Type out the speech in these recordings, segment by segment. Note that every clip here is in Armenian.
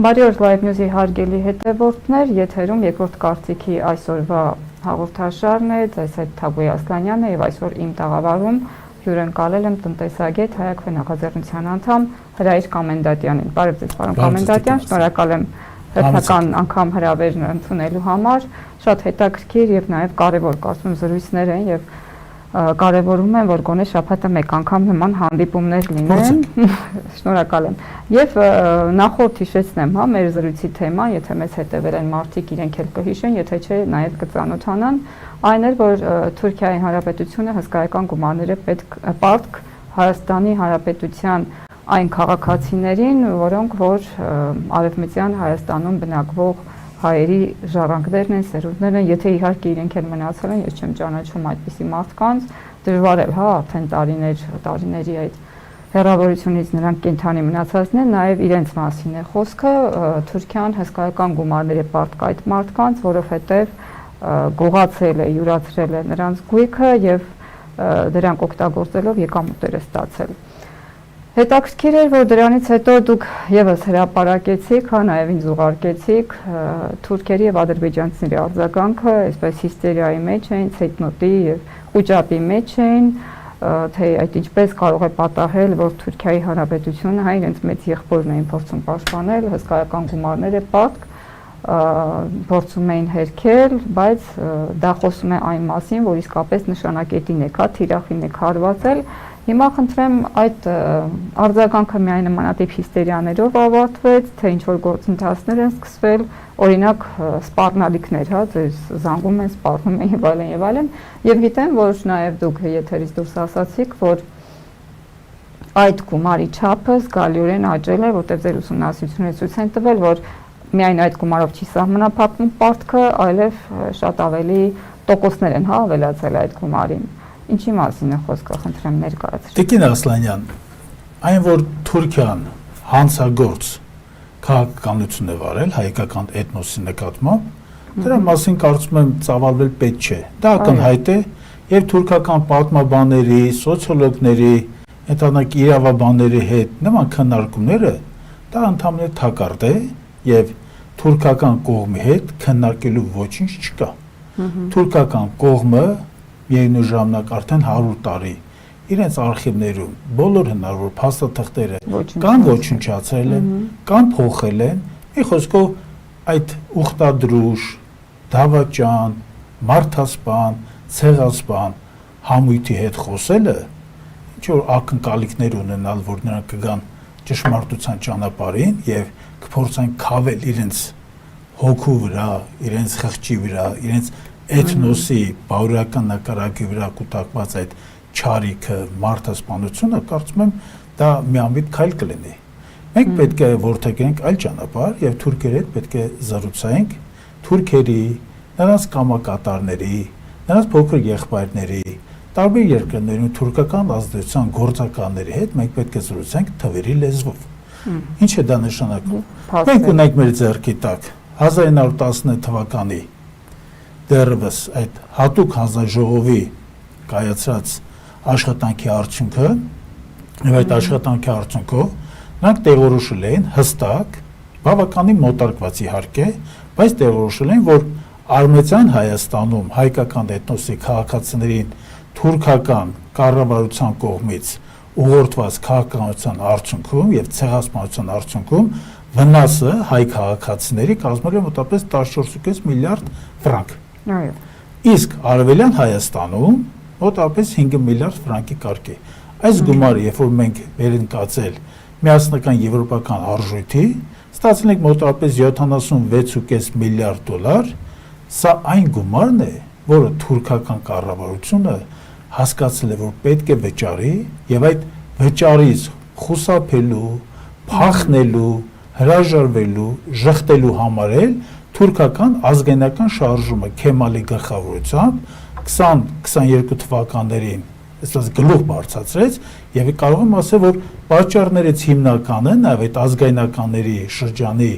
Բարի օր Live News-ի հարգելի հետևորդներ, եթերում երկրորդ կարծիքի այսօրվա հաղորդաշարն է, ձեզ հետ Թագուհի Ասլանյանն է եւ այսօր իմ տաղավարում հյուրընկալել եմ տնտեսագետ Հայ նախաձեռնության անդամ Հրայր Կամենդատյանին։ Բարև ձեզ, պարոն Կամենդատյան, շնորհակալ եմ հերթական անգամ հրավերն ընդունելու համար։ Շատ հետաքրքիր եւ նաեւ կարեւոր կարծում զրույցներ են եւ կարևորում եմ, որ գոնե շաբաթը մեկ անգամ նման հանդիպումներ լինեն։ Շնորհակալ եմ։ Եվ նախորդ հիշեցնեմ, հա, մեր զրույցի թեման, եթե մեզ հետևել են մարդիկ, իրենք էլ կհիշեն, եթե չէ, նաև կծանոթանան, այն էր, որ Թուրքիայի Հանրապետությունը հսկայական գումարներ է պետք Հայաստանի Հանրապետության այն քաղաքացիներին, որոնք որ արևմտյան Հայաստանում բնակվող հայերի ժառանգներն են, սերունդներն են, եթե իհարկե իրենք էլ մնացել են, ես չեմ ճանաչում այդպիսի մարդկանց, դժվար է, հա, արդեն տարիների այդ հեռավորությունից նրանք կենթանի մնացածն են, նաև իրենց մասին է խոսքը, Թուրքիան հսկայական գումարներ է պարտք այդ մարդկանց, որովհետև գողացել է, յուրացրել է նրանց գույքը եւ դրանք օգտագործելով եկամուտներ է ստացել։ Հետաքրքիր էր, որ դրանից հետո դուք եւս հրապարակեցիք, հա, նաև ինձ ուղարկեցիք թուրքերի եւ ադրբեջանցիների արձագանքը, այսպես հիստերիայի մեջ էին, ցեյտնոտի եւ խուճապի մեջ էին, թե այդ ինչպես կարող է պատահել, որ Թուրքիայի Հանրապետությունը հա իրենց մեծ եղբորն էին փորձում պաշտպանել, հսկայական գումարներ է պատկ, փորձում էին հերքել, բայց դա խոսում է այն մասին, որ իսկապես նշանակետին է, հա, թիրախին է քարվածել։ Հիմա խնդրեմ այդ արձագանքը միայն նմանատիպ հիստերիաներով ավարտվեց, թե ինչ-որ գործընթացներ են սկսվել, օրինակ սպառնալիքներ, հա, ձեզ զանգում են, սպառնում են եւ այլն, եւ գիտեմ, որ նաեւ դուք եթերից դուրս ասացիք, որ այդ գումարի չափը զգալիորեն աճել է, որտեղ ձեր ուսումնասիրությունները ցույց են տվել, որ միայն այդ գումարով չի սահմանափակվում պարտքը, այլև շատ ավելի տոկոսներ են, հա, ավելացել այդ գումարին։ Ինչի մասին է խոսքը, խնդրեմ ներկայացրեք։ Տիկին Ասլանյան, այն որ Թուրքիան հանցագործ քաղաքականություն է վարել հայկական էթնոսի նկատմամբ, դրա մասին կարծում եմ ծավալվել պետք չէ։ Դա ակնհայտ է եւ թուրքական պատմաբանների, սոցիոլոգների, ընդհանրապես իրավաբանների հետ նման քննարկումները դա ընդհանրապես թակարդ է եւ թուրքական կողմի հետ քննարկելու ոչինչ չկա։ Թուրքական կողմը միայն ժամանակ արդեն 100 տարի իրենց արխիվներում բոլոր հնարավոր փաստաթղթերը կամ ոչնչացրել են, կամ փոխել են, մի խոսքով այդ ուխտադրուժ, դավաճան, մարդասպան, ցեղասպան համույթի հետ խոսելը ինչ որ ակնկալիքներ ունենալ, որ նրանք կգան ճշմարտության ճանապարհին եւ կփորձեն քավել իրենց հոգու վրա, իրենց խղճի վրա, իրենց էթնոսի բավարարական նկարակի վրա կուտակված այդ չարիքը, մարդասպանությունը, կարծում եմ դա միամիտ քայլ կլինի։ Մենք պետք է որդեգրենք այլ ճանապարհ եւ թուրքերի հետ պետք է զրուցենք, թուրքերի, նրանց կամակատարների, նրանց փոքր եղբայրների, տարբեր երկրներում թուրքական ազդեցության գործականների հետ մենք պետք է զրուցենք թվերի լեզվով։ Ինչ է դա նշանակում։ Մենք ունենք մեր ձեռքի տակ 1919 թվականի դեռևս այդ հատուկ հանձնաժողովի կայացած աշխատանքի արդյունքը եւ այդ աշխատանքի արդյունքով նրանք տեղորոշել էին հստակ, բավականին մոտարկված իհարկե, բայց տեղորոշել են, որ Արմենիան Հայաստանում հայկական էթնոսի քաղաքացիներին թուրքական կառավարության կողմից ուղղորդված քաղաքականության արդյունքում եւ ցեղասպանության արդյունքում վնասը հայ քաղաքացիների կազմել է մոտավորապես 14.5 միլիարդ ֆրանկ։ Այո։ Իսկ Արևելյան Հայաստանում մոտավորապես 5 միլիարդ ֆրանկի կարգի։ Այս գումարը, երբ որ մենք վերընկածել միասնական եվրոպական արժույթի, ստացել ենք մոտավորապես 76.5 միլիարդ դոլար, սա այն գումարն է, որը թուրքական կառավարությունը հասկացել է, որ պետք է վճարի եւ այդ վճարից խուսափելու, փախնելու, հրաժարվելու, ժխտելու համար էլ թուրքական ազգայնական շարժումը Քեմալի գլխավորությամբ 20-22 թվականներին այսպես գլուխ բարձրացրեց եւ կարող եմ ասել, որ պատճառներից հիմնականը նաեւ այդ ազգայնականների շրջանի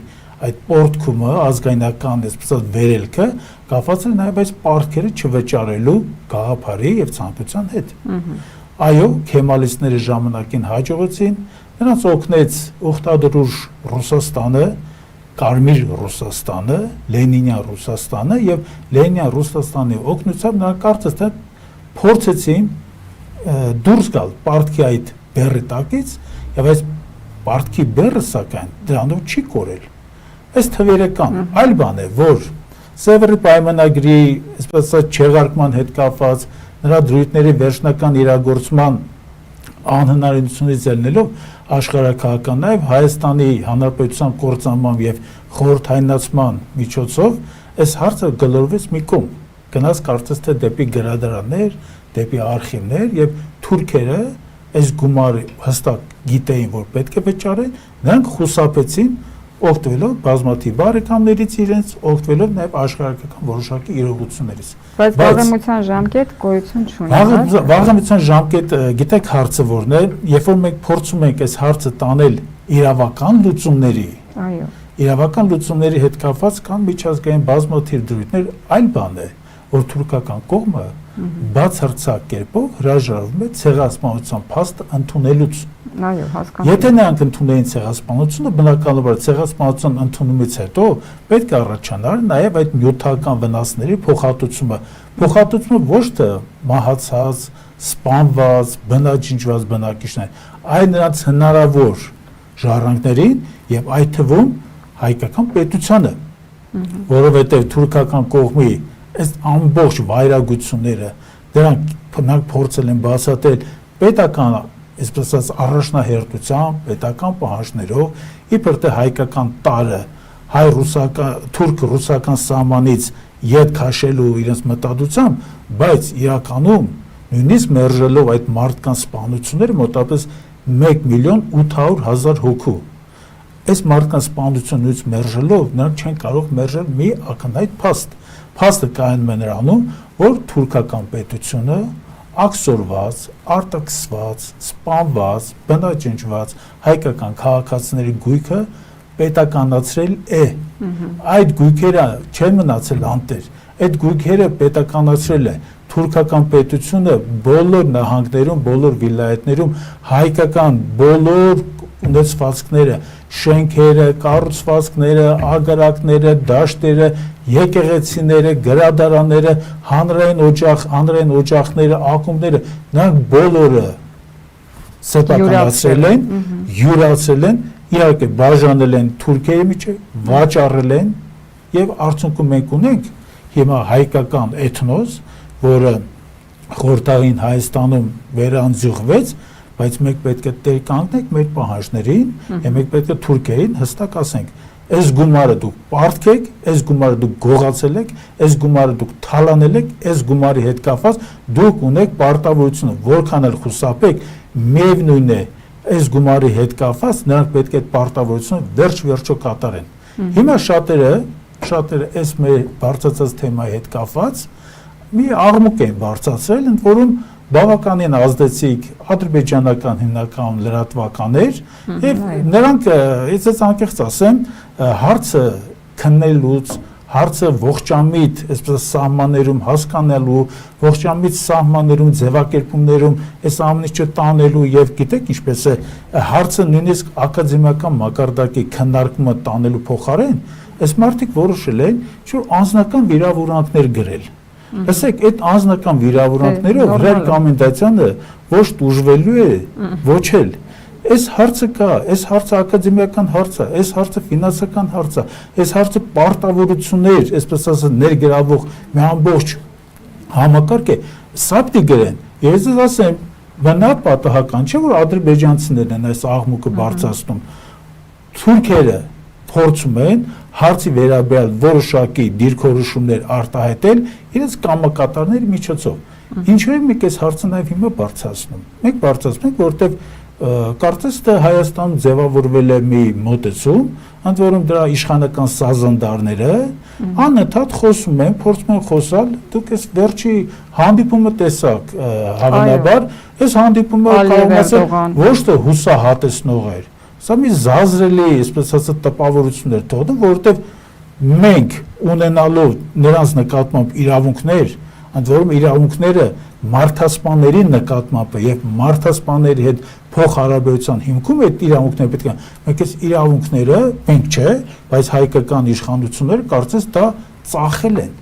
այդ պորտկումը, ազգայնական այսպես վերելքը կապված է նաեւ այս պարտքերը չվճարելու գաղափարի եւ ցանկության հետ։ Այո, քեմալիստները ժամանակին հաջողեցին, նրանց օգնեց ուխտադրուժ Ռուսաստանը Կարմիր Ռուսաստանը, Լենինյան Ռուսաստանը եւ Լենինյան Ռուսաստանի օգնությամբ նրանք կարծես թե փորձեցին դուրս գալ պարտքի այդ բեռի տակից եւ այս պարտքի բեռը սակայն դրանով չի կորել։ Այս թվերը կան, այլ բան է, որ Սևերի պայմանագրի, այսպես ասած, չեղարկման հետ կապված նրա դրույթների վերջնական իրագործման անհնարինությունից ելնելով աշխարհաքաղաքական նաև Հայաստանի Հանրապետության կործանման եւ խորհրդայնացման միջոցով այս հարցը գլորվեց մի կողմ, գնաց կարծես թե դեպի գրադարաններ, դեպի արխիվներ եւ թուրքերը այս գումարը հստակ գիտեին, որ պետք է վճարեն, նրանք խուսափեցին օգտվելով բազմաթիվ բարեկամներից իրենց, օգտվելով նաև աշխարհական որոշակի իրողություններից։ Բայց վաղեմության ժամկետ գոյություն չունի։ Վաղեմության ժամկետ, գիտեք հարցը որն է, երբ որ մենք փորձում ենք այս հարցը տանել իրավական լուծումների, այո, իրավական լուծումների հետ կապված կան միջազգային բազմաթիվ դրույթներ, այլ բան է, որ թուրքական կողմը բացարձակ կերպով հրաժարվում է ցեղասպանության փաստը ընդունելուց։ Այո, հասկանում եմ։ Եթե նրանք ընդունեին ցեղասպանությունը, բնականաբար ցեղասպանության ընդունումից հետո պետք է առաջանար նաև այդ նյութական վնասների փոխհատուցումը։ Փոխհատուցումը ոչ թե մահացած, սպանված, բնաջնջված բնակիչներ, այլ նրանց հնարավոր ժառանգներին եւ այդ թվում հայկական պետությանը, որովհետեւ թուրքական կողմի այս ամբողջ վայրագությունները դրանք փորձել են բացատրել պետական, այսպես ասած, առաջնահերթությամբ, պետական պահանջներով, իբր թե հայկական տարը թուրք-ռուսական սահմանից ետ քաշելու իրենց մտադությամբ, բայց իրականում նույնիսկ մերժելով այդ մարդկանց սպանությունները մոտավորապես 1,800,000 հոգու։ Այս մարդկանց սպանությունից մերժելով նրանք չեն կարող մերժել մի ակնհայտ փաստ։ Փաստը կայանում է նրանում, որ թուրքական պետությունը աքսորված, արտաքսված, սպանված, բնաջնջված հայկական քաղաքացիների գույքը պետականացրել է։ Այդ գույքերը չեն մնացել անտեր, այդ գույքերը պետականացրել է թուրքական պետությունը բոլոր նահանգներում, բոլոր վիլայեթներում հայկական բոլոր ունեցվածքները, շենքերը, կառուցվածքները, ագարակները, դաշտերը, եկեղեցիները, գրադարանները, հանրային օջախները, ակումբները, նրանք բոլորը սեփականացրել են, յուրացրել են, իհարկե բաժանել են Թուրքիայի միջև, վաճառել են եւ արդյունքում մենք ունենք հիմա հայկական էթնոս, որը խորհրդային Հայաստանում վերանձյուղվեց, բայց մենք պետք է տեր կանգնենք մեր պահանջներին, եւ մենք պետք է Թուրքիային հստակ ասենք, այս գումարը դուք պարտքեք, այս գումարը դուք գողացել եք, այս գումարը դուք թալանել եք, այս գումարի հետ կապված դուք ունեք պարտավորությունը, որքան էլ խուսափեք, միևնույն է, այս գումարի հետ կապված նրանք պետք է այդ պարտավորությունը վերջ-վերջո կատարեն։ Հիմա շատերը այս մեր բարձրացած թեմայի հետ կապված մի աղմուկ են բարձրացրել, ընդ որում բավականին ազդեցիկ ադրբեջանական հիմնական լրատվականներ եւ նրանք, ես անկեղծ ասեմ, հարցը քննելուց, հարցը ողջամիտ, այսպես սահմաններում հասկանալու, ողջամիտ սահմաններում, ձևակերպումներում այս ամենը տանելու եւ գիտեք ինչպես է հարցը նույնիսկ ակադեմիական մակարդակի քննարկումը տանելու փոխարեն, այս մարդիկ որոշել են, որ անձնական վիրավորանքներ գրել։ Ասեք, այդ անձնական վիրավորանքներով ռեկոմենդացիանը ոչ դժվելու է, ոչ էլ։ Այս հարցը կա, այս հարցը ակադեմիական հարց է, այս հարցը ֆինանսական հարց է, այս հարցը պարտավորություններ, այսպես ասած, ներգրավող մի ամբողջ համակարգ է, սա պիտի գրեն։ Ես ասեմ, բնավ պատահական չէ, որ ադրբեջանցիներն են այս աղմուկը բարձրացնում։ Թուրքերը փորձում են հարցի վերաբերյալ որոշակի դիրքորոշումներ արտահայտել իրենց կամակատարների միջոցով։ Ինչու է մենք այս հարցը նաև հիմա բարձրացնում։ Մենք բարձրացնում ենք, որովհետև կարծես թե Հայաստանում ձևավորվել է մի մոտեցում, ընդ որում դրա իշխանական սազանդարները անընդհատ խոսում են, փորձում են խոսալ, դուք այս վերջի հանդիպումը տեսաք, հավանաբար, այս հանդիպումը կարող ասել ոչ թե հուսահատեցնող էր, սա մի զազրելի, այսպես ասած, տպավորություններ թողնում, որովհետև մենք ունենալով նրանց նկատմամբ իրավունքներ, ընդ որում իրավունքները մարդասպանների նկատմամբ եւ մարդասպանների հետ փոխհարաբերության հիմքում այդ իրավունքները պետք է մենք այս իրավունքները մենք չէ, բայց հայկական իշխանությունները կարծես դա ծախել են,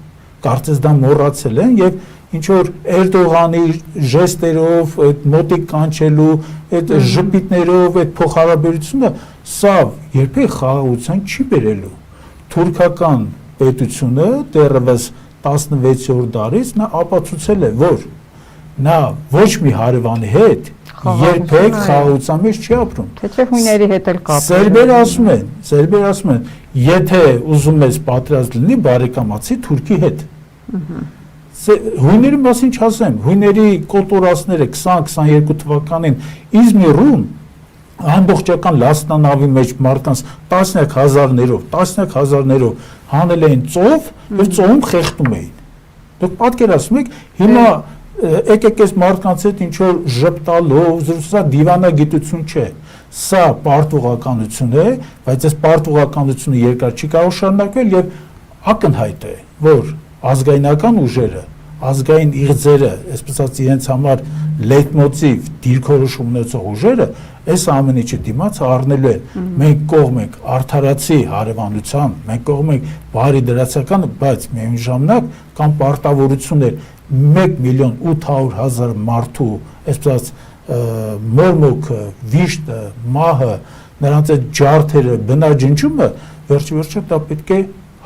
կարծես դա մոռացել են եւ ինչ որ Էրդողանի ժեստերով, այդ մոտիկ կանչելու, այդ ժպիտներով, այդ փոխհարաբերությունը սա երբեք խաղաղության չի բերելու։ Թուրքական պետությունը դեռևս 16-րդ դարից նա ապացուցել է, որ նա ոչ մի հարևանի հետ երբեք խաղաղության մեջ չի ապրում։ Թե հույների հետ էլ կապ։ Սերբեր ասում են, եթե ուզում ես պատրաստ լինի բարեկամացի Թուրքի հետ։ Հույների մասին չասեմ, հույների կոտորածները 20-22 թվականին Իզմիրում ամբողջական լաստանավի մեջ մարդկանց տասնյակ հազարներով հանել էին ծով եւ ծովում խեղդում էին։ Դուք պատկերացնում եք, հիմա եկեք այս մարդկանց հետ ինչ որ ժպտալով, սա դիվանագիտություն չէ։ Սա պարտուղականություն է, բայց այս պարտուղականությունը երկար չի կարող շարունակվել եւ ակնհայտ է, որ ազգայնական ուժերը, ազգային իղձերը, այսպես ասած իրենց համար լեյտմոտիվ դիրքորոշում ունեցող ուժերը այս ամեն ինչի դիմաց առնելու են։ Մենք կողմ ենք արդարացի հարևանության, մենք կողմ ենք բարի դրացական, բայց միայն ժամանակ կան պարտավորություններ 1.800.000 մարդու, այսպես մորմոքը, վիշտը, մահը, նրանց այդ ջարդերը, բնաջնջումը վերջ-վերջը դա պետք է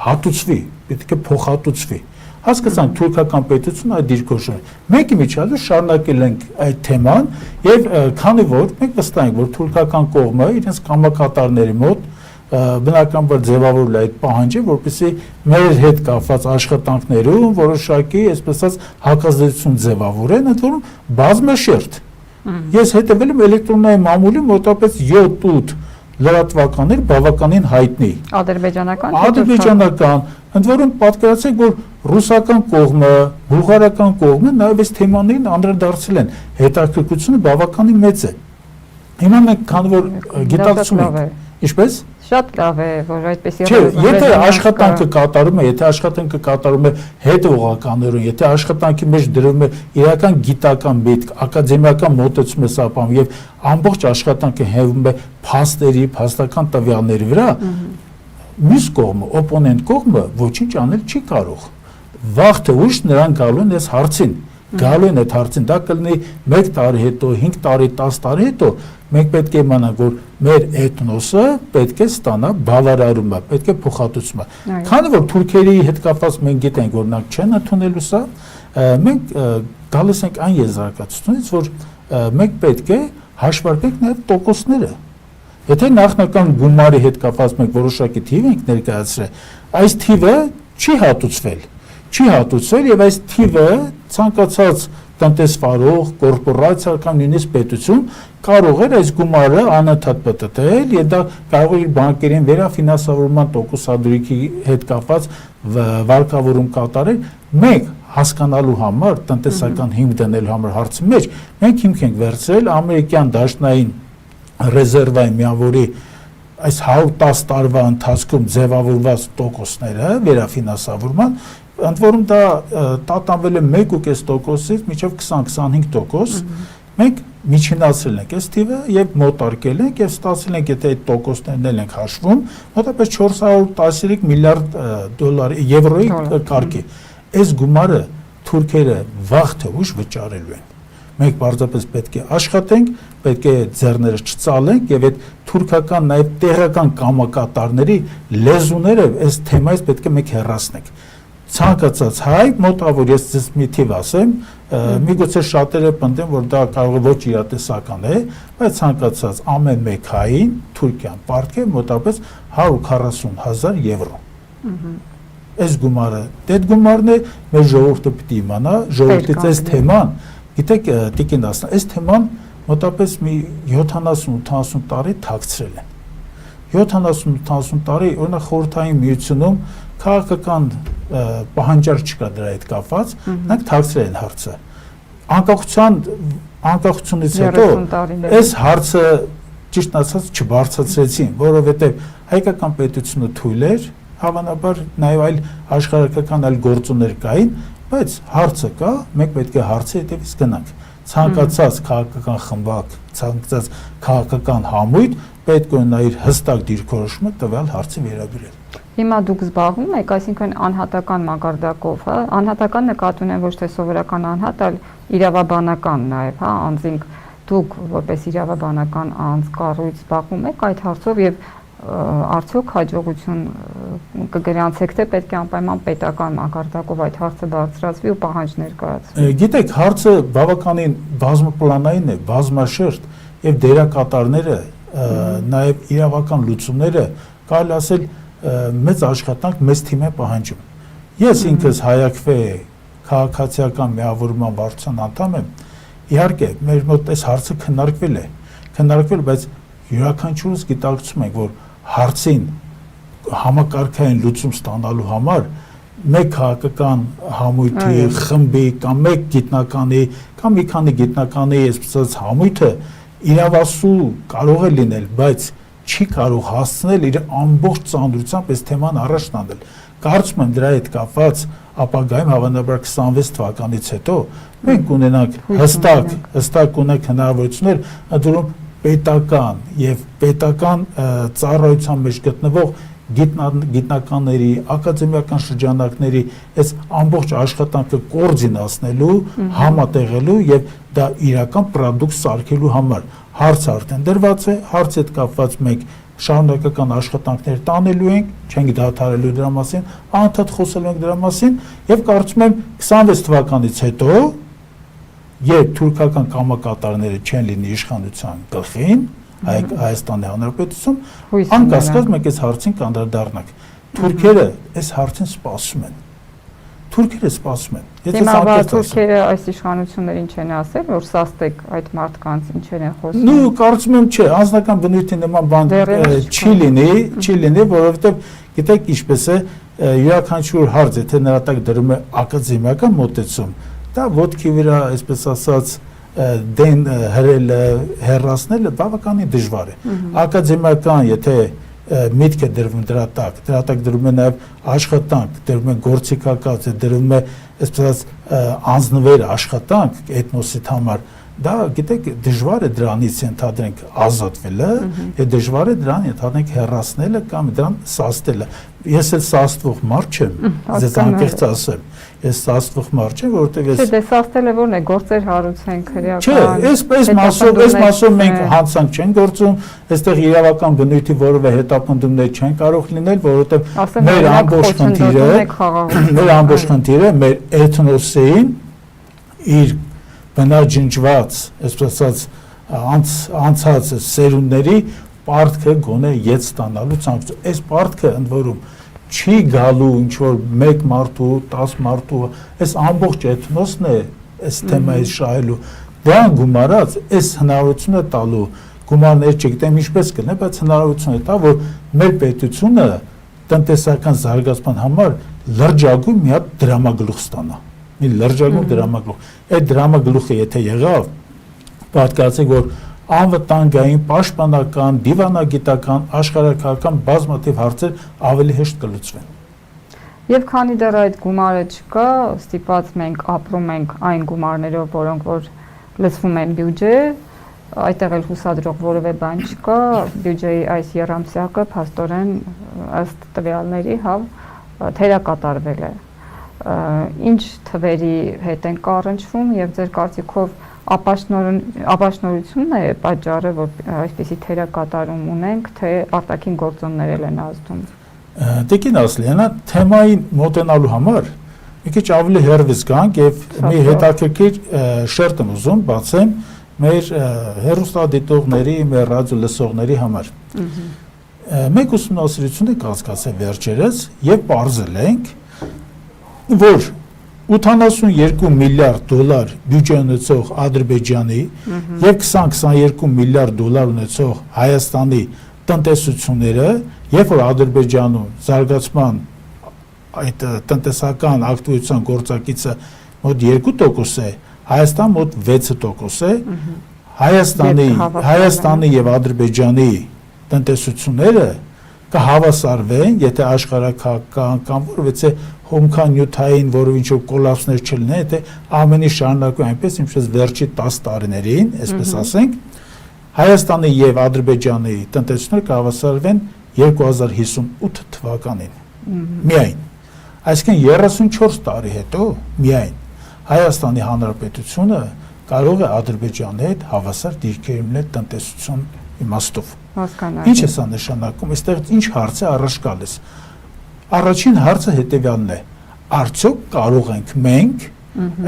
հատուցվի, պետք է փոխհատուցվի։ Հասկացանք թուրքական պետությունը այդ դիրքորոշում։ Մենք իմիջիալը շարունակել ենք այդ թեման եւ քանի որ մենք վստահ ենք, որ թուրքական կողմը իրենց կամակատարների մոտ բնականաբար ձևավորել է այդ պահանջը, որպեսզի մեր հետ կապված աշխատանքներում որոշակի, այսպես ասած, հակազդեցություն ձևավորեն, ընդ որում բազմաշերտ։ Ես հետևել եմ էլեկտրոնային մամուլի մոտավորապես 7-8 լրատվականներ բավականին հայտնի։ Ադրբեջանական, ընդ որում պատկերացեք, որ ռուսական կողմը, բուլղարական կողմը նաև այս թեմաներին անդրադարձել են։ Հետաքրքրությունը բավականին մեծ է։ Հիմա մենք քանի որ գիտակցում ենք, ինչպես շատ լավ է, որ այդպես եթե աշխատանքը կատարում է հետևողականորեն, եթե աշխատանքի մեջ դրվում է իրական գիտական միտք, ակադեմիական մոտեցում է սապանում եւ ամբողջ աշխատանքը հենվում է փաստերի, փաստական տվյալների վրա, մյուս կողմը, օպոնենտ կողմը ոչինչ անել չի կարող։ Վաղ թե ուշ նրանք գալու են այս հարցին, դա կլինի 1 տարի հետո, 5 տարի, 10 տարի հետո, մենք պետք է իմանանք, որ մեր էթնոսը պետք է ստանա բավարարումը, պետք է փոխհատուցումը։ Քանի որ թուրքերի հետ կապված մենք գիտենք, որ նրանք չեն ընդունելու սա, մենք գալիս ենք այն եզրակացությունից, որ մենք պետք է հաշվարկենք նաև տոկոսները։ Եթե նախնական գումարի հետ կապված մենք որոշակի թիվ ենք ներկայացրել, այս թիվը չի հատուցվել եւ այս թիվը ցանկացած տնտեսվարող, կորպորացիա կամ նույնիսկ պետություն կարող էր այս գումարը անընդհատ պատտել եւ դա կարող է իր բանկերին վերաֆինանսավորման տոկոսադրույքի հետ կապված վարկավորում կատարել։ Մենք հասկանալու համար, տնտեսական հիմք դնելու համար հարցի մեջ, մենք հիմք ենք վերցրել ամերիկյան դաշնային ռեզերվային միավորի այս 110 տարվա ընթացքում ձևավորված տոկոսները վերաֆինանսավորման, ընդ որում դա տատանվել է 1.5%-ից մինչև 20-25%, մենք միջինացրել ենք այս թիվը եւ մոտարկել ենք եւ ստացել ենք, եթե այդ տոկոսներն ենք հաշվում, մոտավորապես 413 միլիարդ եվրոյի կարգի։ Այս գումարը թուրքերը վաղ թե ուշ վճարելու են։ Մենք պարզապես պետք է աշխատենք, պետք է ձեռները չծալենք եւ այդ թուրքական նաեւ տեղական կամակատարների լեզուները այս թեմայից պետք է մենք հեռացնենք։ Ցանկացած հայ մոտավոր ես ձեզ մի թիվ ասեմ, միգուցե շատերը պնդեն, որ դա կարող է ոչ իրատեսական է, բայց ցանկացած ամեն մեկ հային Թուրքիան պարտք է մոտավորապես 140,000 եվրո։ Այս գումարը, այդ գումարն է, մեր ժողովուրդը պիտի իմանա, ժողովրդից այս թեման, գիտեք, Տիկին ասա, այս թեման մոտավորապես մի 70-80 տարի թաքցրել են։ 70-80 տարի, օրինակ խորհրդային միությունում քաղաքական պահանջար չկա դրա հետ կապված, նրանք թաքցրել են հարցը։ Անկախությունից հետո այս հարցը ճիշտ ասած չբարձրացրեցին, որովհետև հայկական պետությունը թույլ էր, հավանաբար նաև այլ աշխարհական այլ գործոններ կային, բայց հարցը կա, մենք պետք է հարցի հետևից գնանք։ Ցանկացած քաղաքական խմբակ, ցանկացած քաղաքական համույթ պետք է ունենա իր հստակ դիրքորոշումը տվյալ հարցի վերաբերյալ։ Հիմա դուք զբաղվում եք, այսինքն անհատական մակարդակով, հա, անհատական նկատի ունեմ ոչ թե սովորական անհատ, այլ իրավաբանական նաև, հա, անձինք դուք որպես իրավաբանական անձ կառույց զբաղվում եք այդ հարցով եւ արդյոք հաջողություն կգրանցեք, թե պետք է անպայման պետական մակարդակով այդ հարցը բարձրացվի ու պահանջներ կայացվի։ Գիտեք, հարցը բավականին բազմապլանային է, բազմաշերտ եւ դերակատարները, նաեւ իրավական լուծումները, կարելի ասել մեծ աշխատանք մեծ թիմ է պահանջում։ Ես ինքս հայակվե քաղաքացիական միավորման վարչության անդամ եմ։ Իհարկե, մեր մոտ այս հարցը քննարկվել, բայց յուրաքանչյուրս գիտակցում ենք, որ հարցին համակարգային լուծում ստանալու համար մեկ քաղաքական համույթի, խմբի կամ մեկ գիտնականի կամ մի քանի գիտնականի այսպես համույթը իրավասու կարող է լինել, բայց չի կարող հասցնել իր ամբողջ ծանրությամբ այս թեման առաջ տանել։ Կարծում եմ դրա հետ կապված ապագայում հավանաբար 26 թվականից հետո մենք ունենանք հստակ ունենք հնարավորություններ ընդդրում պետական եւ պետական ծառայության մեջ գտնվող գիտնականների, ակադեմիական շրջանակների այս ամբողջ աշխատանքը կոորդինացնելու, համատեղելու եւ դա իրական պրոդուկտ սարքելու համար հարց արդեն դրված է, հարցի հետ կապված մենք շարունակական աշխատանքներ տանելու ենք, չենք դադարելու դրա մասին, անդադ խոսելու ենք դրա մասին եւ կարծում եմ 26 թվականից հետո երբ թուրքական կամակատարները չեն լինի իշխանության գլխին, Հայաստանի Հանրապետություն, անկասկած մենք այս հարցին կանդրադառնանք։ Թուրքերը այս հարցին սպասում են։ Հիմա թուրքերը այս իշխանություններին չեն ասել, որ սաստեք այդ մարդկանց ինչեր են խոսում։ Նու կարծում եմ չէ, անձնական բնույթի նման բան չի լինի, որովհետև գիտեք ինչպես է, յուրաքանչյուր հարց, եթե նրա տակ դրում է ակադեմիական մոտեցում, դա ոտքի վրա, այսպես ասած, դեն հրելը, հեռացնելը բավականին դժվար է։ Ակադեմիական, եթե միտք է դրվում դրա տակ դրվում է նաև աշխատանք, դրվում է գործիքակաց, դրվում է այսպես անձնվեր աշխատանք էթնոսի համար, դա գիտեք դժվար է դրանից ենթադրենք ազատվելը, եւ դժվար է դրան ենթադրենք հեռացնելը կամ դրան սաստելը։ Ես էլ սաստվող մարդ չեմ, ձեզ անկեղծ ասեմ, ես սաստվող մարդ չեմ, որովհետեւ ես Չէ, սաստելը ո՞րն է, գործեր հարուցենք հրեական։ Չէ, այս մասով մենք հանցանք չեն գործում, այստեղ իրավական բնույթի որևէ հետապնդումներ չեն կարող լինել, որովհետեւ մեր ամբողջ խնդիրը մեր էթնոսին իր բնաջնջված, այսպես ասած, անցած սերունդների պարտքը գոնե ետ ստանալու ցանկություն։ Այս պարտքը ընդ որում չի գալու ինչ որ 1 մարդու, 10 մարդու, այս ամբողջ էթնոսն է այս թեմայից շահելու։ Դրան գումարած այս հնարավորությունը տալու գումարներ չգիտեմ ինչպես կլինի, բայց հնարավորություն է տա, որ մեր պետությունը տնտեսական զարգացման համար լրջագույն մի հատ դրամագլուխ ստանա։ Մի լրջագույն դրամագլուխ։ Այդ դրամագլուխը եթե եղավ, պատկերացեք, որ անվտանգային, պաշտպանական, դիվանագիտական, աշխարհակահաղական բազմաթիվ հարցեր ավելի հեշտ կլուծվեն։ Եվ քանի դեռ այդ գումարը չկա, ստիպված մենք ապրում ենք այն գումարներով, որոնք որ լցվում են բյուջե, այդտեղ էլ հուսադրող որևէ բան չկա, բյուջեի այս եռամսյակը փաստորեն ըստ տվյալների թերակատարվել է։ Ինչ թվերի հետ են կառնչվում եւ ձեր կարծիքով ապաշնորությունն է պատճառը, որ այսպիսի թերակատարում ունենք, թե արտաքին գործոններ են ազդում։ Տեկին ասլենա թեմային մոտենալու համար մի քիչ ավելի հեռվից գանք եւ մի հետաքրքիր շերտ եմ ուզում բացեմ մեր հեռուստադիտողների, մեր ռադիո լսողների համար։ Մենք ուսումնասիրություն ենք անցկացրել վերջերս եւ ողջել ենք, որ 82 միլիարդ դոլար բյուջե ունեցող Ադրբեջանի եւ 20-22 միլիարդ դոլար ունեցող Հայաստանի տնտեսությունները, երբ որ Ադրբեջանում զարգացման այդ տնտեսական ակտիվության գործակիցը մոտ 2% է, Հայաստան մոտ 6% է, Հայաստանի եւ Ադրբեջանի տնտեսությունները կհավասարվեն, եթե աշխարհակահաղական կամ որովհետեւ հոմքանյութային որով ինչ-որ կոլապսներ չլինեն, եթե ամենի շարունակում այնպես, ինչպես վերջի 10 տարիներին, այսպես ասենք, Հայաստանի եւ Ադրբեջանի տնտեսությունները կհավասարվեն 2058 թվականին։ Միայն։ Այսինքն 34 տարի հետո միայն Հայաստանի Հանրապետությունը կարող է Ադրբեջանի հետ հավասար դիրքերի ունենալ տնտեսություն իմաստով։ Ինչ է սա նշանակում, այստեղ ինչ հարց է առաջ գալիս։ Առաջին հարցը հետևյալն է. արդյոք կարող ենք մենք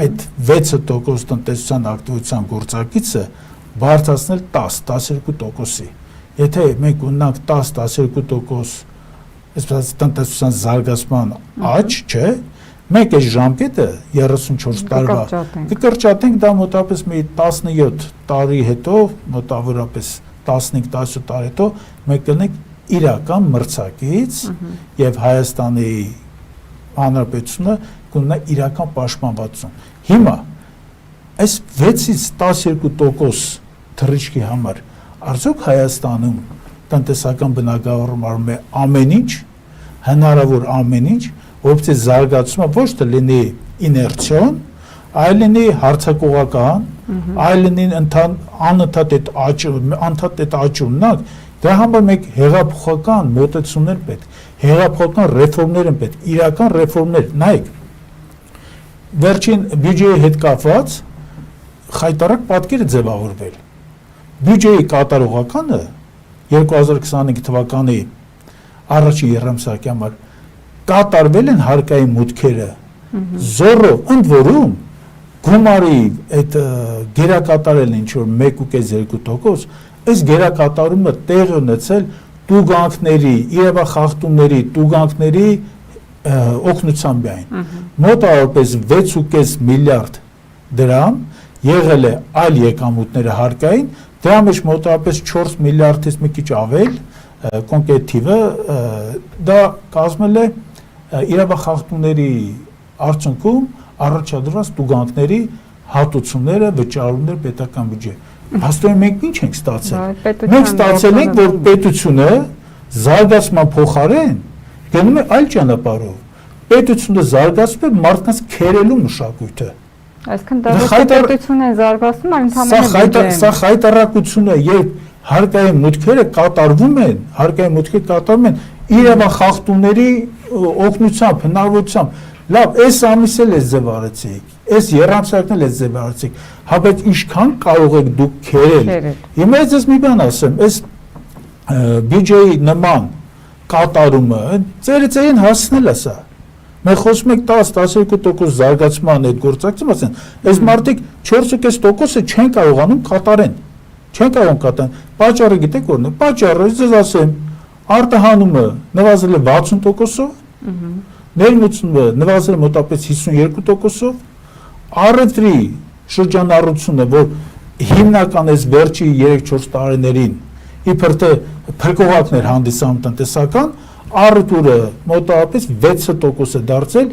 այդ 6% տնտեսության ակտիվության գործակիցը բարձրացնել 10-12%-ի։ Եթե մենք ունենանք 10-12%, այսպես տնտեսության զարգացման աճ, չէ, մենք այս ժամկետը 34 տարվա կկրճատենք, դա մոտավորապես մի 17 տարի հետո, մոտավորապես 15-17 տարի հետո մենք կլինենք իրական մրցակից եւ Հայաստանի Հանրապետությունը կունենա իրական պաշտպանվածություն։ Հիմա այս 6-ից 12% թռիչքի համար արդյոք Հայաստանում տնտեսական բնագավառում արվում է ամեն ինչ, հնարավոր ամեն ինչ, որովհետեւ զարգացումը ոչ թե լինի իներցիոն, այլ լինի հարցակողական, այլ լինի անընդհատ այդ աճ ունենանք, դրա համար մենք հեղափոխական մոտեցումներ պետք, հեղափոխական ռեֆորմներ են պետք, իրական ռեֆորմներ, նայեք, վերջին բյուջեի հետ կապված խայտարակ պատկեր է ձևավորվել։ Բյուջեի կատարողականը 2025 թվականի առաջին երամսյակի համար կատարվել են հարկային մուտքերը զորով, ընդ որում գումարի այդ գերակատարելն ինչ-որ 1.2%, այս գերակատարումը տեղի ունեցել տուգանքների, իրավախախտումների, տուգանքների օգնությամբ այն։ Մոտավորապես 6.5 միլիարդ դրամ եղել է այլ եկամուտները հարկային, դրա մեջ մոտավորապես 4 միլիարդից մի քիչ ավել, կոնկրետ թիվը դա կազմել է իրավախախտումների արդյունքում առաջադրված տուգանքների հատուցումները, վճարումները պետական բյուջե։ Հաստատ մենք ինչ ենք ստացել։ Մենք ստացել ենք, որ պետությունը զարգացման փոխարեն գնում է այլ ճանապարհով։ Պետությունը զարգացնում է մարդկանց քերելու մշակույթը։ Այսինքն դա պետություն է զարգացնում, այլ ընդհանրապես սա խայտարակություն է, երբ հարկային մուտքերը կատարվում են իրավախախտումների օգնությամբ, հնարավորությամբ։ Լավ, այս ամիսը էլ ձև արեցիք, այս երամսյակն էլ ձև արեցիք, հա բայց ինչքան կարող եք դուք քերել։ Հիմա ես մի բան ասեմ, այս բյուջեի նման կատարումը ծերին հասնել է սա։ Մենք խոսում ենք 10-12% զարգացման այդ գործակցում ասեն, այս մարդիկ 4.5%-ը չեն կարողանում կատարեն։ Չեն կարող կատարեն։ Պատճառը գիտեք որն է։ Պատճառը ես ասեմ, արտահանումը նվազել է 60%-ով, ներմուծումը նվազել է մոտավորապես 52%-ով, առևտրի շրջանառությունը, որ հիմնական այս վերջի 3-4 տարիներին իբր թե փրկողակներ հանդիսանում տնտեսական, առևտուրը մոտավորապես 6% է դարձել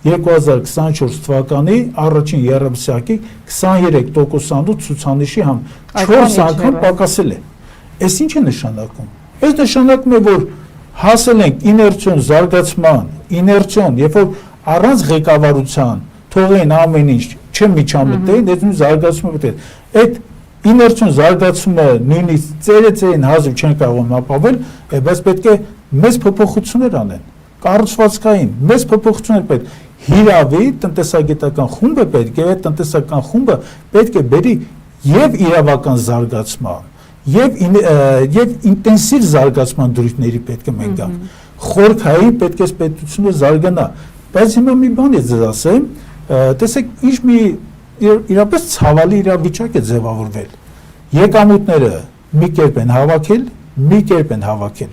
2024 թվականի առաջին երամսյակի 23%-անոց ցուցանիշի համ 4 անգամ պակասել է։ Այս ինչ է նշանակում։ Այս նշանակում է, որ հասել ենք իներցիոն զարգացման, երբ որ առանց ղեկավարության թողեն ամեն ինչ չմիջամտեն, այդ զարգացումը պետք է։ Այդ իներցիոն զարգացումը նույնիսկ ծերեն հազիվ չեն կարող ապավել, բայց պետք է մեծ փոփոխություններ անեն։ Կառուցվածքային մեծ փոփոխություններ պետք հիրավի տնտեսագիտական խումբը պետք է, այդ տնտեսական խումբը պետք է բերի եւ իրավական զարգացման, եւ ինտենսիվ զարգացման դրույթների պետք է մենք գանք։ Խորքային պետք է պետությունը զարգանա։ Բայց հիմա մի բան ես ձեզ ասեմ, տեսեք, ինչ մի իրապես ցավալի իրավիճակ է ձևավորվել։ Եկամուտները մի կերպ են հավաքել,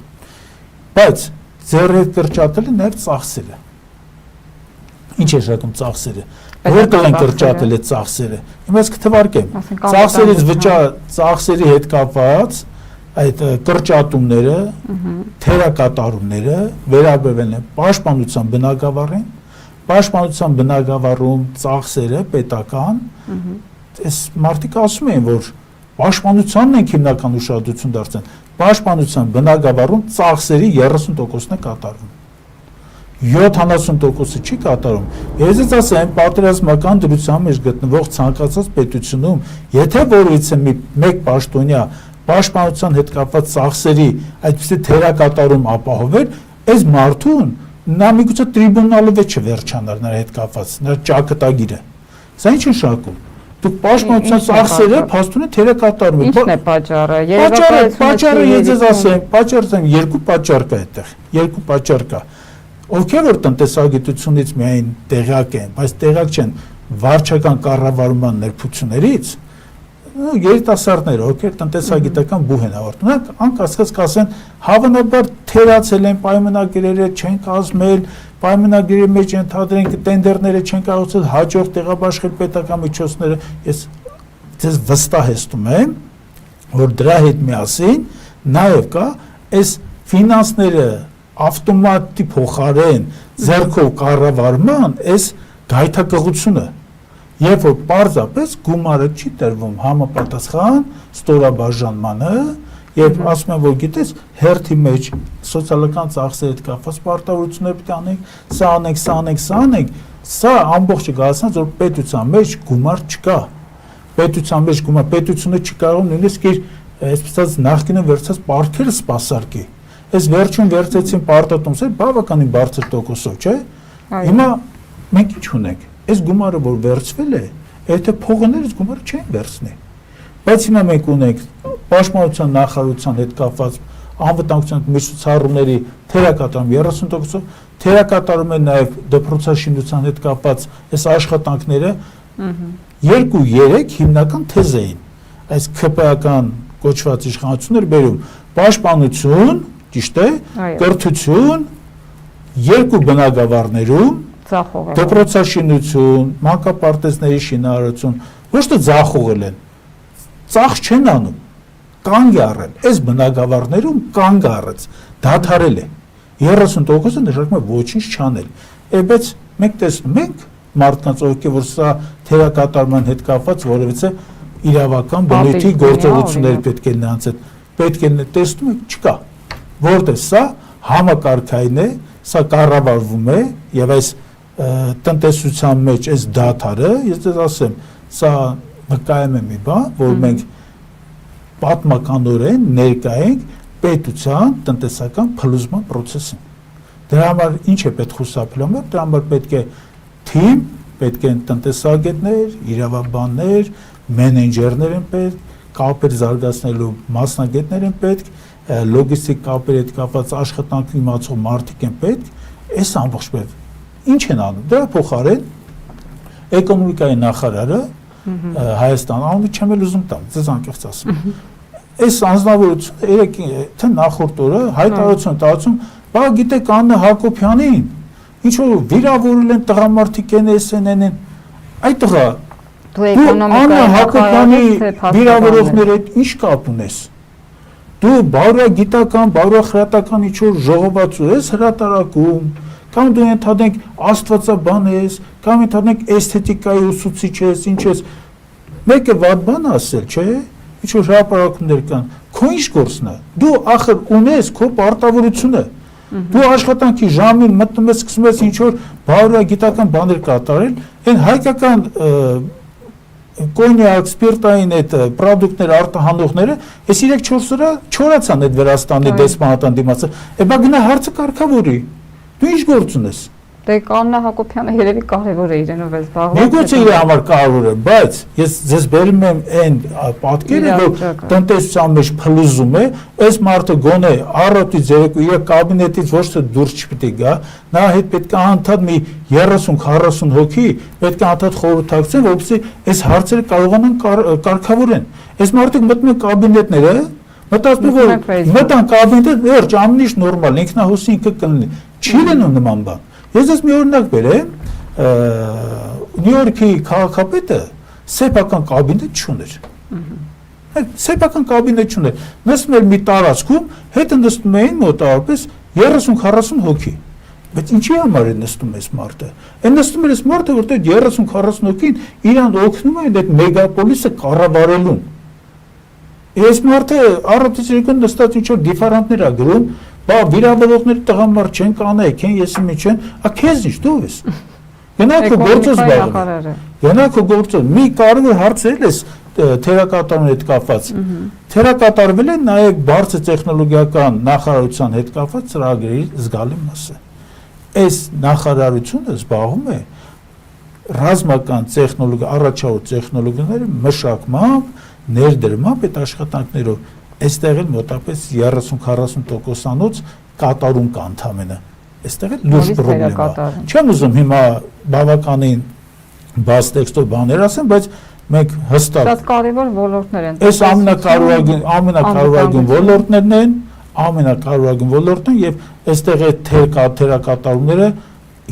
բայց ձեռը կրճատել է նաև ծախսերը։ Ինչ է շակում ծախսերը։ Որտեղ են կրճատել այդ ծախսերը։ Հիմա ես կթվարկեմ։ Ծախսերի հետ կապված այդ կրճատումները, թերակատարումները վերաբերվել են պաշտպանության բնագավառին, պաշտպանության բնագավառում ծախսերը պետական, այս մարդիկ ասում են, որ պաշտպանությանն ենք հիմնական ուշադրություն դարձնել, պաշտպանության բնագավառում ծախսերի 30%-ն է կատարվում։ 70%-ը չի կատարում։ Ես ասեմ, պատերազմական դրության մեջ գտնվող ցանկացած պետությունում, եթե որևիցե մեկ պաշտոնյա պաշտպանության հետ կապված ծախսերի այդպիսի թերակատարում ապահովել, այս մարդուն նա միգուցե տրիբունալով է չվերջանար նրա հետ կապված, նրա ճակատագիրը։ Սա ինչ է շարքում։ Դուք պաշտպանության ծախսերը փաստորեն թերակատարում եք։ Ինչն է պատճառը։ Պատճառը ես ձեզ ասեմ, պատճառը երկու պատճառ կա այդտեղ, երկու պատճառ կա։ Ովքեր որ տնտեսագիտությունից միայն տեղյակ են, բայց տեղյակ չեն վարչական կառավարման ներբություններից, երիտասարդները, ովքեր տնտեսագիտական բուհ են ավարտում, նրանք անկասկած կասեն, հավանաբար թերացել են պայմանագրերը, չեն կազմել, պայմանագրերի մեջ ընդհանրեն տենդերները չեն կարողացել հաջող տեղաբաշխել պետական միջոցները։ Ես ձեզ վստահեցնում եմ, որ դրա հետ միասին նաև կա այս ֆինանսները ավտոմատի փոխարեն ձեռքով կառավարման այս գայթակղությունը, երբ որ պարզապես գումարը չի տրվում համապատասխան ստորաբաժանմանը, եւ ասում են, որ գիտես, հերթի մեջ սոցիալական ծախսերի հետ կապված պարտավորություններ պետք է անենք, սա անենք, սա անենք, սա անենք, սա ամբողջը գալիս որ պետության մեջ գումար չկա։ Պետության մեջ գումար, պետությունը չի կարող նույնիսկ իր այսպես նախկինը վերցած պարտքերը սպասարկի։ Այս վերջում վերցեցին պարտատոմսեր բավականին բարձր տոկոսով, չէ՞։ Հիմա մենք ինչ ունենք։ Այս գումարը որ վերցվել է, եթե փողերից գումարը չեն վերցնի։ Բայց հիմա մենք ունենք պաշտպանության նախարարության հետ կապված անվտանգության միջոցառումների թերակատարում 30%-ով, թերակատարում են նաև դպրոցաշինության հետ կապված այս աշխատանքները 2-3 հիմնական թեզ էին։ Այս ԿՊ-ական կոչված իշխանությունները բերում պաշտպանություն, ճիշտ է, կրթություն, երկու բնագավառներում դպրոցաշինություն, մանկապարտեզների շինարարություն, ոչ թե ձախողել են, ծախս չեն անում, կանգ է առել, այս բնագավառներում կանգ առած, դադարել է, 30%-ը նշանակում է ոչինչ չանել, բայց մենք տեսնում ենք մարդկանց ովքեր որ սա թերակատարման հետ կապված որևիցե իրավական բնույթի գործողություններ պետք է նրանց հետ պետք է տեսնում եք չկա, որտեղ սա համակարգային է, սա կառավարվում է եւ այս տնտեսության մեջ այս դաթարը, ես ձեզ ասեմ, սա վկայում է մի բան, որ մենք պատմականորեն ներկա ենք պետության տնտեսական փլուզման process-ին։ Դրա համար ինչ է պետք խուսափել, դրա համար պետք է թիմ, պետք են տնտեսագետներ, իրավաբաններ, մենեջերներ են պետք, կապեր զարգացնելու մասնագետներ են պետք, լոգիստիկ կապեր հետ կապված աշխատանքի իմացող մարդիկ են պետք, այս ամբողջ պետք ինչ են անում։ Դրա փոխարեն էկոնոմիկայի նախարարը Հայաստան անունը չեմ էլ ուզում տամ, ձեզ անկեղծ ասում։ Այս անձնավորությունը թե նախորդ օրը հայտարարություն տալու, բա գիտեք Աննա Հակոբյանին, ինչ որ վիրավորել են տղամարդիկ են SNN-ն, այդ տղա դու Աննա Հակոբյանի վիրավորողների հետ ինչ կապ ունես։ Դու բարոյա գիտական, բարոյա խրատական ինչ որ ժողովածու ես հրատարակում, կամ դու ընդհանրենք աստվածաբան ես, կամ ընդհանրենք էսթետիկայի ուսուցիչ ես, ինչ ես, մեկը վատ բան ասել, չէ՞, ինչ որ հրապարակումներ կան, քո ինչ գործն է, դու ախր ունես քո պարտավորությունը, դու աշխատանքի ժամին մտնում ես, սկսում ես ինչ որ բարոյա գիտական բաներ կատարել, այն հայկական կոնյակ, սպիրտային այդ պրոդուկտներ արտահանողները, այս 3-4 օրը չորացան այդ Վրաստանի դեսպանատան դիմացը, բա գնա հարցը կարգավորի, դու ինչ գործ ունես։ Դե Աննա Հակոբյանը երևի կարևոր է իրենով է զբաղված։ Միգուցե իր համար կարևոր է, բայց ես ձեզ բերում եմ այն պատկերը, որ տնտեսության մեջ փլուզում է, այս մարդը գոնե առավոտից երեկո իր կաբինետից ոչ թե դուրս չպիտի գա, նա հետ պետք է անդադ մի 30-40 հոգի պետք է անդադ խորհրդակցեն, որովհետեւ այս հարցերը կարողանան կարգավորեն։ Այս մարդիկ մտնում են կաբինետները, մտածում որ մտան կաբինետը, վերջ, ամեն ինչ նորմալ, ինքնահոսին կլինի։ Չի լինում նման բան։ Ես ես մի օրինակ բերեմ, Նյու Յորքի քաղաքապետը սեփական կաբինետ չուներ։ Սեփական կաբինետ չուներ։ Նստում էր մի տարածքում, հետը նստում էին մոտավորապես 30-40 հոգի։ Բայց ինչի համար է նստում այս մարդը։ Այն նստում էր այս մարդը, որտեղ 30-40 հոգին իրան օգնում են այդ մեգապոլիսը կառավարելուն։ Ես մարդը առողջական նստած ինչ-որ դիֆերանտներ ա գրում, բա վիրավորողների տղամարդ չեն կանեք, են եսի մի չեն, ա քեզ ինչ դու ես։ Գնա քո գործը զբաղվի։ Գնա քո գործը, մի կարևոր հարցեր ես թերակատարության հետ կապված։ Թերակատարվել է նաև բարձր տեխնոլոգիական նախարարության հետ կապված ծրագրերի զգալի մասը։ Այս նախարարությունը զբաղվում է ռազմական տեխնոլոգիա, առաջավոր տեխնոլոգիաների մշակմամբ, ներդրմամբ այդ աշխատանքներով, այստեղ էլ մոտապես 30-40%-անոց կատարում կա ընդամենը։ Այստեղ էլ լուրջ խնդրեմ է։ Չեմ ուզում հիմա բավականին բաց տեքստով բաներ ասեմ, բայց մենք հստակ շատ կարևոր ոլորտներ են։ Այս ամենակարևորագույն ոլորտներն են, ամենակարևորագույն ոլորտն եւ այստեղ այդ թերակատարումները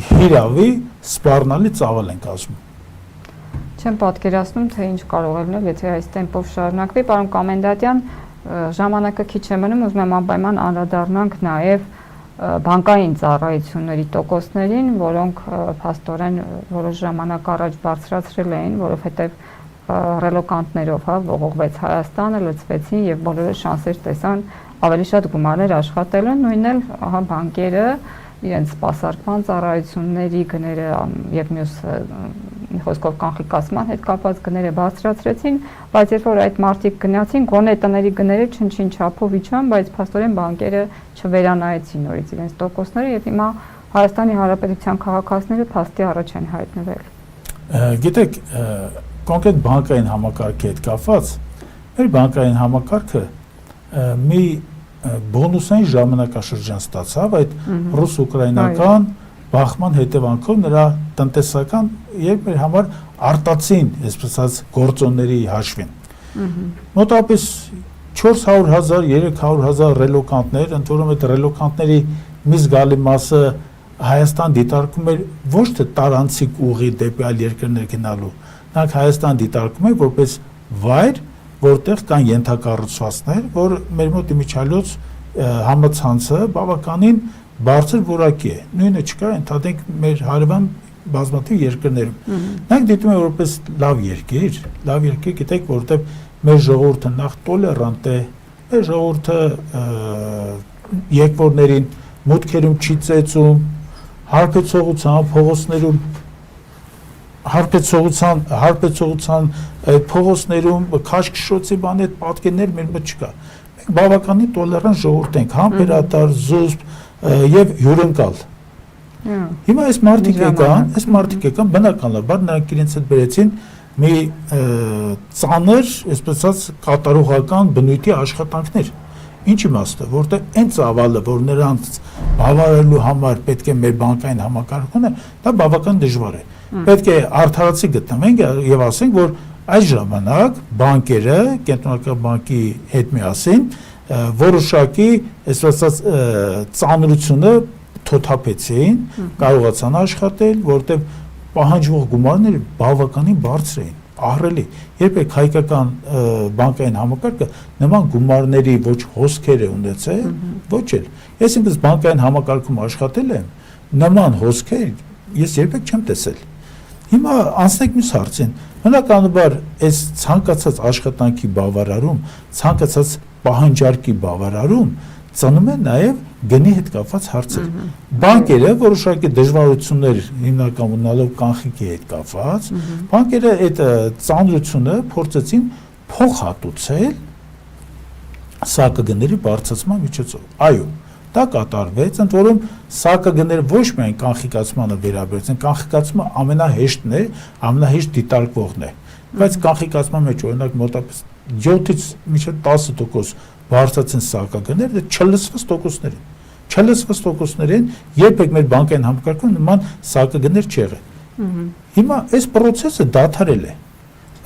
հիրավի սպառնալի ծավալ են կազմում։ Չեմ պատկերացնում, թե ինչ կարող է լինել, եթե այս տեմպով շարունակվի, պարոն Կոմենդանտյան, ժամանակը քիչ է մնում, ուզում եմ անպայման անդրադառնանք նաեւ բանկային ծառայությունների տոկոսներին, որոնք փաստորեն որոշ ժամանակ առաջ բարձրացրել էին, որովհետեւ ռելոկանտներով ողողվեց Հայաստանը, լծվեցին եւ բոլորը շանսեր տեսան ավելի շատ գումարներ աշխատելու, նույնն էլ բանկերը իրենց սպասարկման ծառայությունների գները եւ մյուս խոսքով կանխիկացման հետ կապված գները բարձրացրեցին, բայց երբ որ այդ մարտիկ գնացին, գոնե տների գները չնչին չափով իջան, բայց փաստորեն բանկերը չվերանայեցին նորից իրենց տոկոսները եւ հիմա Հայաստանի Հանրապետության քաղաքացիները փաստի առաջ են հայտնվել։ Գիտեք, կոնկրետ բանկային համակարգի հետ կապված, մեր բանկային համակարգը մի բոնուսային ժամանակաշրջան ստացավ այդ ռուս-ուկրաինական բախման հետևանքով նրա տնտեսական եւ մեր համար արտացին, այսպես ասած, գործոնների հաշվին։ Մոտավորապես 400,000, 300,000 ռելոկանտներ, ընդ որում այդ ռելոկանտների մի զգալի մասը Հայաստան դիտարկում էր ոչ թե տարանցիկ ուղի դեպի այլ երկրներ գնալու, նրանք Հայաստան դիտարկում էր որպես վայր, որտեղ կան ենթակառուցվածքներ, որ մեր մոտ իմիջիալոց համացանցը բավականին բարձր որակի է։ Նույնը չկա ընդհանրենք մեր հարևան բազմաթիվ երկրներում։ Նրանք դիտում են որպես լավ երկիր, գիտեք, որովհետև մեր ժողովուրդը նախ տոլերանտ է, մեր ժողովուրդը եկվորներին մուտքերում չի ծեծում, հարբեցողության փողոցներում հարբեցողության փողոցներում քաշքշոցի բան այդ պատկերներ մեր մոտ չկա։ Մենք բավականին տոլերանտ ժողովուրդ ենք, համբերատար, զուսպ եւ հյուրընկալ։ Հիմա այս մարդիկ եկան, բնականաբար նրանք իրենց հետ բերեցին մի ծանր, այսպես ասած, կատարողական բնույթի աշխատանքներ։ Ինչ իմաստը, որտեղ այն ծավալը, որ նրանց բավարարելու համար պետք է մեր բանկային համակարգը, դա բավական դժվար է։ Պետք է արդարացի գտնենք եւ ասենք, որ այս ժամանակ բանկերը, Կենտրոնական բանկի հետ միասին որոշակի, այսպես ասած, ծանրությունը թոթափեցին, կարողացան աշխատել, որտեղ պահանջվող գումարները բավականին բարձր էին, ահռելի։ Երբեք հայկական բանկային համակարգը նման գումարների ոչ հոսքեր է ունեցել, ոչ էլ։ Ես ինքս բանկային համակարգում աշխատել եմ, նման հոսքեր ես երբեք չեմ տեսել։ Հիմա անցնենք մյուս հարցին։ Բնականաբար այս ցանկացած աշխատանքի բավարարում, ցանկացած պահանջարկի բավարարում ծնում է նաև գնի հետ կապված հարցեր։ Բանկերը որոշակի դժվարություններ հիմնական ունենալով կանխիկի հետ կապված, բանկերը այդ ծանրությունը փորձեցին փոխհատուցել սակագների բարձրացման միջոցով։ Այո, դա կատարվեց, ընդ որում սակագները ոչ միայն կանխիկացմանը վերաբերեցին, կանխիկացումը ամենահեշտն է, ամենահեշտ դիտարկվողն է, բայց կանխիկացման մեջ օրինակ մոտավորապես 7-ից մինչև 10% բարձրացին սակագները, դա չլսված տոկոսներ են։ Չլսված տոկոսներ են, երբեք մեր բանկային համակարգում նման սակագներ չեղել։ Հիմա այս process-ը դադարել է։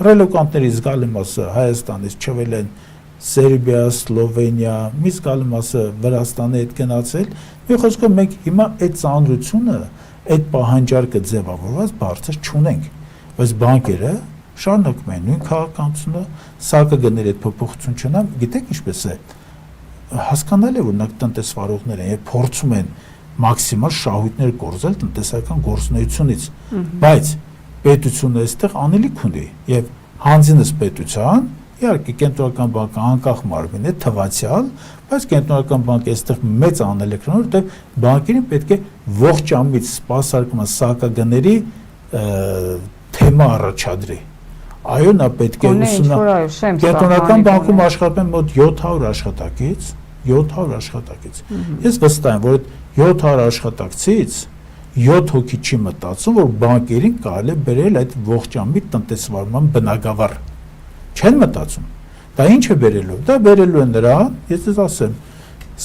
Ռելոկանտների զգալի մասը Հայաստանից չվել են Սերբիա, Սլովենիա, մի զգալի մասը Վրաստանի հետ գնացել։ Մի խոսքով մենք հիմա այդ ծանրությունը, այդ պահանջարկը ձևավորված բարձր չունենք, բայց բանկերը շարունակում են նույն քաղաքականությունը, սակագների այդ փոփոխություն չնա, գիտեք ինչպես է, հասկանալի է, որ նրանք տնտեսվարողներ են եւ փորձում են մաքսիմալ շահույթներ կորզել տնտեսական գործունեությունից, բայց պետությունը այստեղ անելիք ունի եւ հանձինս պետության Իհարկե կենտրոնական բանկը անկախ մարմին է, թվացial, բայց կենտրոնական բանկը այստեղ մեծ անել է կրում, որտեղ բանկերին պետք է ողջամիտ սպասարկումը սահկագների թեմա առաջադրի։ Այո, նա պետք է կենտրոնական բանկում աշխատեն մոտ 700 աշխատակից, 700 աշխատակից։ Ես վստահ եմ, որ 700 աշխատակցից 7 հոգի չի մտածում, որ բանկերին կարելի է բերել այդ ողջամիտ տնտեսվարման բնագավառ։ Չեն մտածում։ Դա ինչ է բերելու։ Դա բերելու է նրան, ես ձեզ ասեմ,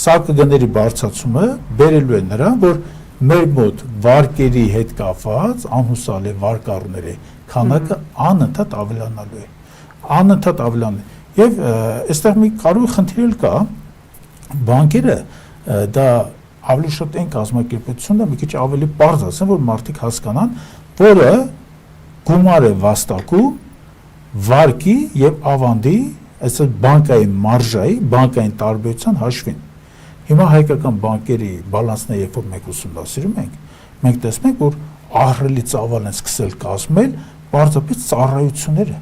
սահկագների բարձրացումը բերելու է նրան, որ մեր մոտ վարկերի հետ կապված անհուսալի վարկառուների քանակը անընդհատ ավելանալու է։ Անընդհատ ավելանում։ Եվ այստեղ մի կարևոր խնդիր կա, բանկերը դա ավելի շատ այն կազմակերպությունն է, մի քիչ ավելի պարզ ասեմ, որ մարդիկ հասկանան, որը գումար է վաստակում վարկի եւ ավանդի, այսինքն բանկային մարժայի, բանկային տարբերության հաշվին։ Հիմա հայկական բանկերի բալանսները երբ որ մենք ուսումնասիրում ենք, մենք տեսնում ենք, որ ահռելի ծավալ են սկսել կազմել պարզապես ծառայությունները։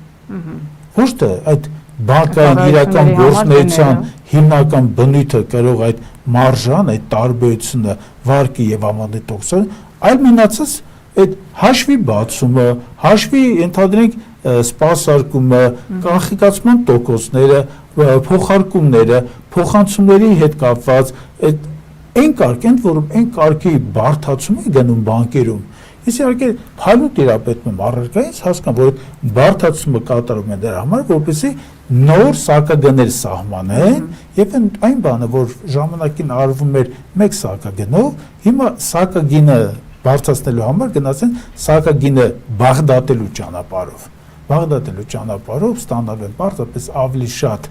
Ոչ թե այդ բանկային իրական գործունեության հիմնական բնույթը կրող այդ մարժան, այդ տարբերությունը վարկի եւ ավանդի տոկոսը, այլ մնացած այդ հաշվի բացումը, հաշվի ընդհանրենք սպասարկումը, կանխիկացման տոկոսները, փոխարկումները, փոխանցումների հետ կապված այդ այն կարգ են, որում այն կարգի բարդացում է գնում բանկերում։ Ես իհարկե փայլուն տիրապետում եմ առարկայից, հասկանում, որ բարդացումը կատարում է դրա համար, որպեսզի նոր սահկագներ սահմանեն, եւ այն բանը, որ ժամանակին արվում էր մեկ սահկագնով, հիմա սահկագինը բարձրացնելու համար գնացեն սահկագինը բաղդատելու ճանապարհով ստանալու են պարզապես ավելի շատ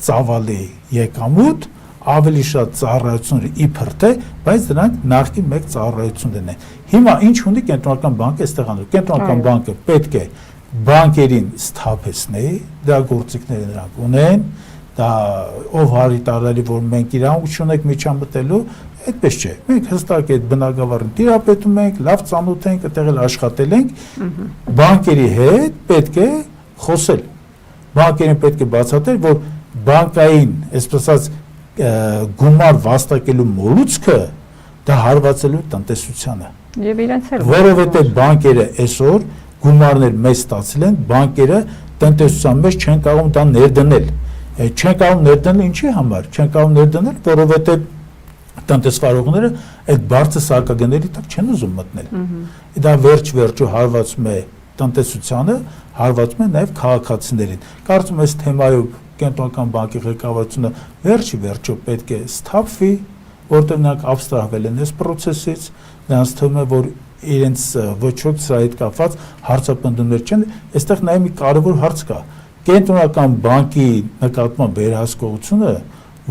ծավալի եկամուտ, ավելի շատ ծառայություններ իբր թե, բայց դրանք նախկին մեկ ծառայություն դնեն։ Հիմա ինչ ունի կենտրոնական բանկը այստեղ անում։ Կենտրոնական բանկը պետք է բանկերին սթափեցնի, դա գործիքները նրանք ունեն, դա ով հարի տարալի, որ մենք իրավունք չունենք միջամտելու, այդպես չէ։ Մենք հստակ այդ բնագավառին տիրապետում ենք, լավ ծանոթ ենք, այդտեղ էլ աշխատել ենք, բանկերի հետ պետք է խոսել։ Բանկերին պետք է բացատրել, որ բանկային, այսպես ասած, գումար վաստակելու մոլուցքը դա հարվածելու տնտեսությանը։ Եվ իրենց էլ որովհետև բանկերը այսօր գումարներ մեծ ստացել են, բանկերը տնտեսության մեջ չեն կարող դա ներդնել։ Չեն կարող ներդնել ինչի համար։ Չեն կարող ներդնել, որովհետև տնտեսվարողները այդ բարձր սահկագների տակ չեն ուզում մտնել։ Դա վերջ-վերջո հարվածում է տնտեսությանը, հարվածում է նաև քաղաքացիներին։ Կարծում եմ այս թեմայով կենտրոնական բանկի ղեկավարությունը վերջի-վերջո պետք է սթափվի, որտեղ նրանք абստրահվել են այս process-ից, նրանց թվում է, որ իրենց ոչ ոք սրա հետ կապված հարցապնդումներ չեն, այստեղ նաև մի կարևոր հարց կա։ Կենտրոնական բանկի նկատմամբ վերահսկողությունը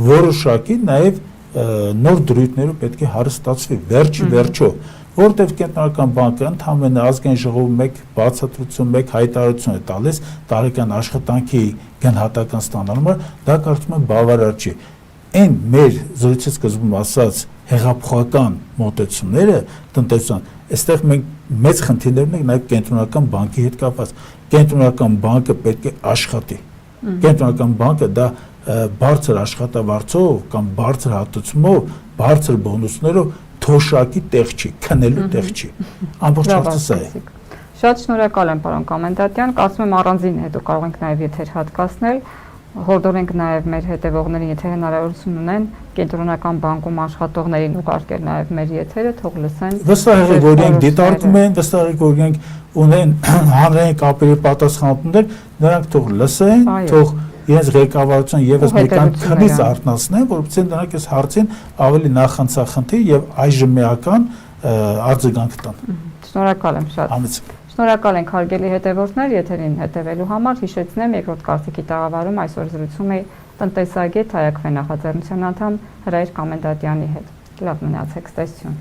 որոշակի նաև նոր դրույթներով պետք է հարստացվի վերջի-վերջո, որտեղ կենտրոնական բանկը ընդհանրապես ազգային ժողովում մեկ բացատրություն, մեկ հայտարարություն է տալիս տարեկան աշխատանքի գնահատական ստանալու, դա կարծում եմ բավարար չի։ Այն մեր զրույցի սկզբում ասած հեղափոխական մոտեցումները տնտեսության, այստեղ մենք մեծ խնդիրներ ունենք նաև կենտրոնական բանկի հետ կապված։ Կենտրոնական բանկը պետք է աշխատի։ Կենտրոնական բանկը դա բարձր աշխատավարձով կամ բարձր հատուցումով, բարձր բոնուսներով թոշակի տեղ չի, քնելու տեղ չի։ Ամբողջ հարցը սա է։ Շատ շնորհակալ եմ, պարոն Կոմենդատյան, կարծում եմ առանձին հետո կարող ենք նաև եթեր հատկացնել, հորդորենք նաև մեր հետևողներին, եթե հնարավորություն ունեն, կենտրոնական բանկում աշխատողներին ուղարկել նաև մեր եթերը, թող լսեն։ Վստահ եղեք, որ իրենք դիտարկում են, վստահ եղեք, որ իրենք ունեն հանրային կապերի պատասխանատուներ, նրանք թող լսեն, թող իրենց ղեկավարության եւս մեկ քնից արտնասնեն, որովհետեւ նրանք այս հարցին ավելի նախանցախնդիր եւ այժմեական արձագանք տան։ Շնորհակալ եմ շատ։ Համեցեք։ Շնորհակալ ենք հարգելի հետևորդներ, եթերին հետևելու համար։ Հիշեցնեմ, երկրորդ կարծիքի տաղավարում այսօր զրուցում էի տնտեսագետ Հայ Ակվե նախաձեռնության անդամ Հրայր Կոմենդատյանի հետ։ Լավ մնացեք, ստեսություն։